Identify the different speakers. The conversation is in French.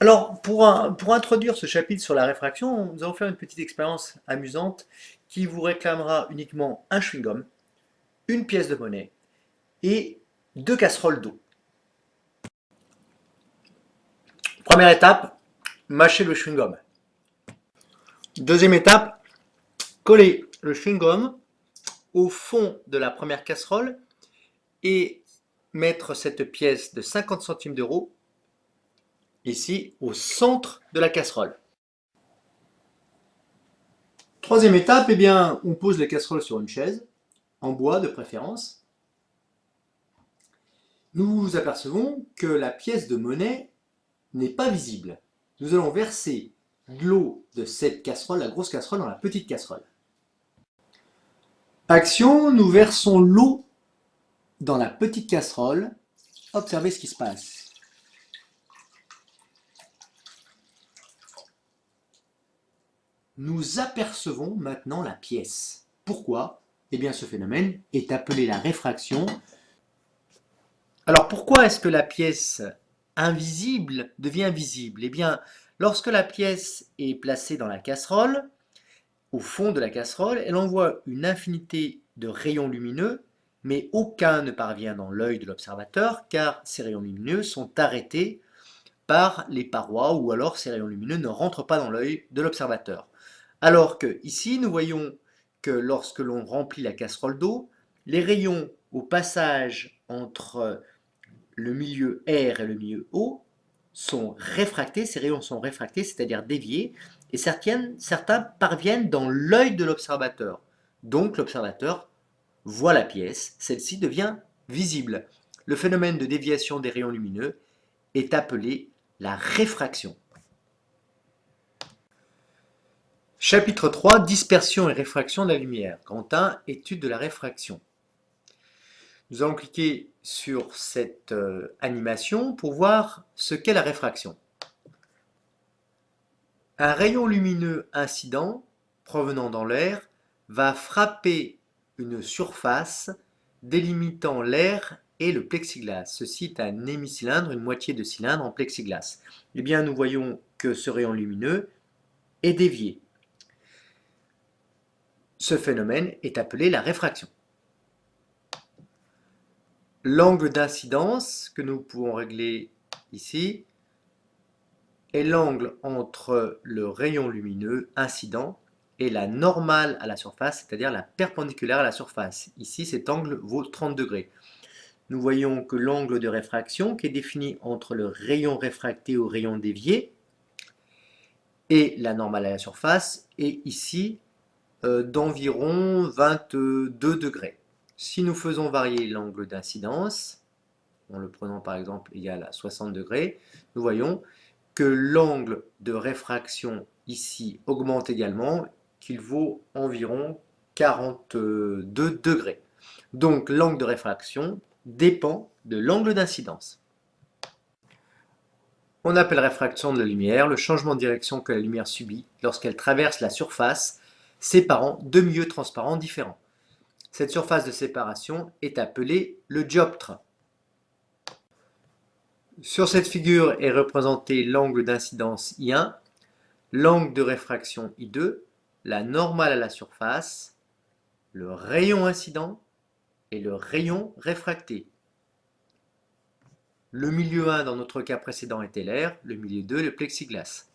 Speaker 1: Alors, pour introduire ce chapitre sur la réfraction, nous allons faire une petite expérience amusante qui vous réclamera uniquement un chewing-gum, une pièce de monnaie et deux casseroles d'eau. Première étape, mâcher le chewing-gum. Deuxième étape, coller le chewing-gum au fond de la première casserole et mettre cette pièce de 50 centimes d'euros ici au centre de la casserole. Troisième étape, eh bien, on pose les casseroles sur une chaise, en bois de préférence. Nous apercevons que la pièce de monnaie n'est pas visible. Nous allons verser de l'eau de cette casserole, la grosse casserole, dans la petite casserole. Action, nous versons l'eau dans la petite casserole. Observez ce qui se passe. Nous apercevons maintenant la pièce. Pourquoi? Eh bien, ce phénomène est appelé la réfraction. Alors, pourquoi est-ce que la pièce invisible devient visible? Eh bien, lorsque la pièce est placée dans la casserole, au fond de la casserole, elle envoie une infinité de rayons lumineux, mais aucun ne parvient dans l'œil de l'observateur, car ces rayons lumineux sont arrêtés par les parois, ou alors ces rayons lumineux ne rentrent pas dans l'œil de l'observateur. Alors que ici, nous voyons que lorsque l'on remplit la casserole d'eau, les rayons au passage entre le milieu R et le milieu O sont réfractés, ces rayons sont réfractés, c'est-à-dire déviés, et certains parviennent dans l'œil de l'observateur. Donc l'observateur voit la pièce, celle-ci devient visible. Le phénomène de déviation des rayons lumineux est appelé la réfraction. Chapitre 3, dispersion et réfraction de la lumière. Grand 1, étude de la réfraction. Nous allons cliquer sur cette animation pour voir ce qu'est la réfraction. Un rayon lumineux incident provenant dans l'air va frapper une surface délimitant l'air et le plexiglas. Ceci est un hémicylindre, une moitié de cylindre en plexiglas. Eh bien, nous voyons que ce rayon lumineux est dévié. Ce phénomène est appelé la réfraction. L'angle d'incidence que nous pouvons régler ici est l'angle entre le rayon lumineux incident et la normale à la surface, c'est-à-dire la perpendiculaire à la surface. Ici, cet angle vaut 30 degrés. Nous voyons que l'angle de réfraction, qui est défini entre le rayon réfracté au rayon dévié et la normale à la surface, est ici d'environ 22 degrés. Si nous faisons varier l'angle d'incidence, en le prenant par exemple égal à 60 degrés, nous voyons que l'angle de réfraction ici augmente également, qu'il vaut environ 42 degrés. Donc l'angle de réfraction dépend de l'angle d'incidence. On appelle réfraction de la lumière le changement de direction que la lumière subit lorsqu'elle traverse la surface séparant deux milieux transparents différents. Cette surface de séparation est appelée le dioptre. Sur cette figure est représenté l'angle d'incidence I1, l'angle de réfraction I2, la normale à la surface, le rayon incident et le rayon réfracté. Le milieu 1 dans notre cas précédent était l'air, le milieu 2 le plexiglas.